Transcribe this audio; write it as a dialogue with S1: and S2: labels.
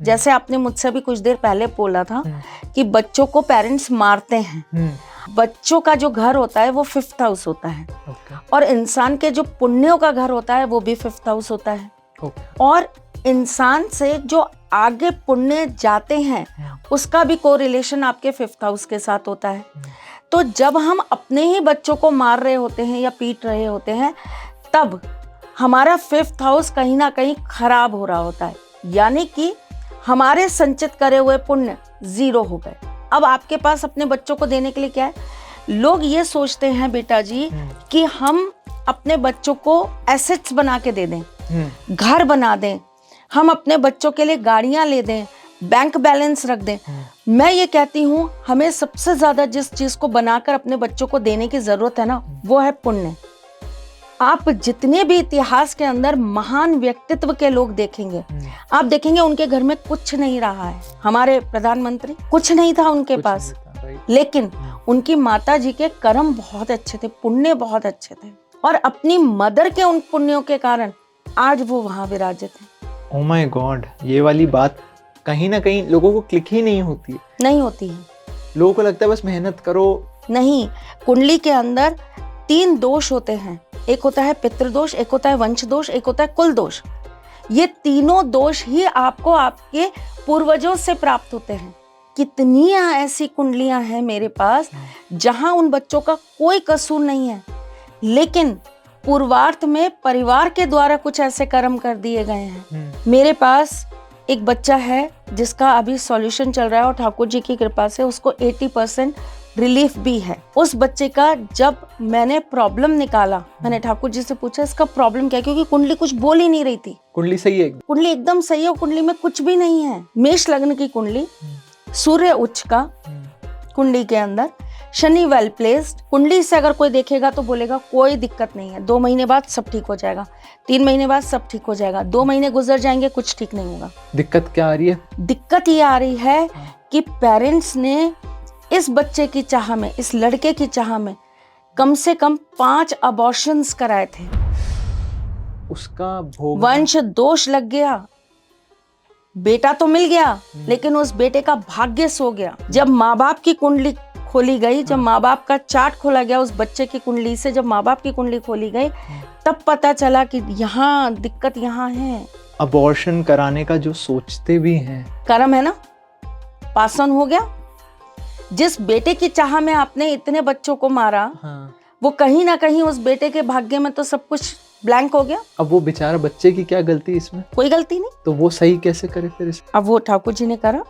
S1: जैसे आपने मुझसे भी कुछ देर पहले बोला था कि बच्चों को पेरेंट्स मारते हैं। बच्चों का जो घर होता है वो 5th हाउस होता है। और इंसान के जो पुण्यों का घर होता है वो भी 5th हाउस होता है। और इंसान से जो आगे पुण्य जाते हैं उसका भी कोरिलेशन आपके 5th हाउस के साथ होता है। तो जब हम अपने ही बच्चों को मार रहे होते हैं या पीट रहे होते हैं तब हमारा 5th हाउस कहीं ना कहीं खराब हो रहा होता है, यानी कि हमारे संचित करे हुए पुण्य 0 हो गए। अब आपके पास अपने बच्चों को देने के लिए क्या है? लोग ये सोचते हैं बेटा जी कि हम अपने बच्चों को एसेट्स बना के दे दें, घर बना दें, हम अपने बच्चों के लिए गाड़ियां ले दें, बैंक बैलेंस रख दें। मैं ये कहती हूँ हमें सबसे ज्यादा जिस चीज को बनाकर अपने बच्चों को देने की जरूरत है ना, वो है पुण्य। आप जितने भी इतिहास के अंदर महान व्यक्तित्व के लोग देखेंगे, आप देखेंगे उनके घर में कुछ नहीं रहा है। हमारे प्रधानमंत्री कुछ नहीं था उनके पास, लेकिन उनकी माता जी के कर्म बहुत अच्छे थे, पुण्य बहुत अच्छे थे, और अपनी मदर के उन पुण्यों के कारण आज वो वहां विराजित है।
S2: ओह माय गॉड, ये वाली बात कहीं ना कहीं लोगों को क्लिक ही नहीं होती
S1: है।
S2: लोगों को लगता है बस मेहनत करो। नहीं,
S1: कुंडली के अंदर 3 दोष होते हैं। एक होता है पितृदोष, एक होता है वंश दोष, एक होता है कुल दोष। ये तीनों दोष ही आपको आपके पूर्वजों से प्राप्त होते हैं। कितनी ऐसी कुंडलियां हैं मेरे पास जहां उन बच्चों का कोई कसूर नहीं है, लेकिन पूर्वार्थ में परिवार के द्वारा कुछ ऐसे कर्म कर दिए गए हैं। मेरे पास एक बच्चा है जिसका अभी सॉल्यूशन चल रहा है और ठाकुर जी की कृपा से उसको 80% रिलीफ भी है। उस बच्चे का जब मैंने प्रॉब्लम निकाला, मैंने ठाकुर जी से पूछा इसका प्रॉब्लम क्या है, क्योंकि कुंडली कुछ बोल ही नहीं रही थी।
S2: कुंडली सही है,
S1: कुंडली एकदम सही है, कुंडली में कुछ भी नहीं है। मेष लग्न की कुंडली, सूर्य उच्च का कुंडली के अंदर, शनि वेल प्लेस्ड। कुंडली से अगर कोई देखेगा तो बोलेगा कोई दिक्कत नहीं है, 2 महीने बाद सब ठीक हो जाएगा, 3 महीने बाद सब ठीक हो जाएगा, 2 महीने गुजर जाएंगे कुछ ठीक नहीं होगा।
S2: दिक्कत क्या आ रही है?
S1: दिक्कत ये आ रही है कि पेरेंट्स ने इस बच्चे की चाह में, इस लड़के की चाह में कम से कम 5 अबॉर्शंस कराए थे।
S2: उसका भोग
S1: वंश दोष लग गया। बेटा तो मिल गया लेकिन उस बेटे का भाग्य सो गया। जब माँ बाप की कुंडली खोली गई, जब माँ बाप का चार्ट खोला गया उस बच्चे की कुंडली से, जब माँ बाप की कुंडली खोली गई तब पता चला कि यहाँ दिक्कत यहाँ है।
S2: अबॉर्शन कराने का जो सोचते भी हैं,
S1: कर्म है ना, पास ऑन हो गया। जिस बेटे की चाह में आपने इतने बच्चों को मारा, वो कहीं ना कहीं उस बेटे के भाग्य में तो सब कुछ ब्लैंक हो गया।
S2: अब वो बेचारा बच्चे की क्या गलती इसमें?
S1: कोई गलती नहीं।
S2: तो वो सही कैसे करे फिर?
S1: अब वो ठाकुर जी ने करा।